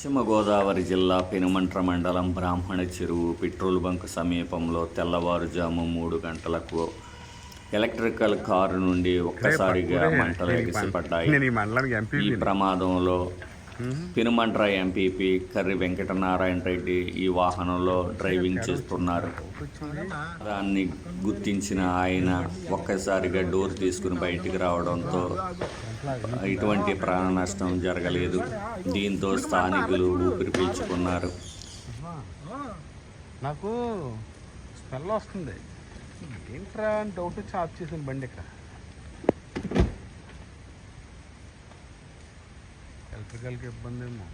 పశ్చిమ గోదావరి జిల్లా పెనుమంట్ర మండలం బ్రాహ్మణ చెరువు పెట్రోల్ బంక్ సమీపంలో తెల్లవారుజాము 3 గంటలకు ఎలక్ట్రికల్ కారు నుండి ఒక్కసారిగా మంటలు ఎగిసిపడ్డాయి. ఈ ప్రమాదంలో పెనుమంట్ర ఎంపీపీ కర్రి వెంకటనారాయణ రెడ్డి ఈ వాహనంలో డ్రైవింగ్ చేస్తున్నారు. దాన్ని గుర్తించిన ఆయన ఒక్కసారిగా డోర్ తీసుకుని బయటికి రావడంతో ఎటువంటి ప్రాణ నష్టం జరగలేదు. దీంతో స్థానికులు ఊపిరి పీల్చుకున్నారు. నాకు స్మెల్ వస్తుంది ఏంట్రా అని డౌట్ వచ్చి ఆఫ్ చేసిన బండి. ఇక్కడ ఎలక్ట్రికల్కి ఇబ్బంది ఏమో.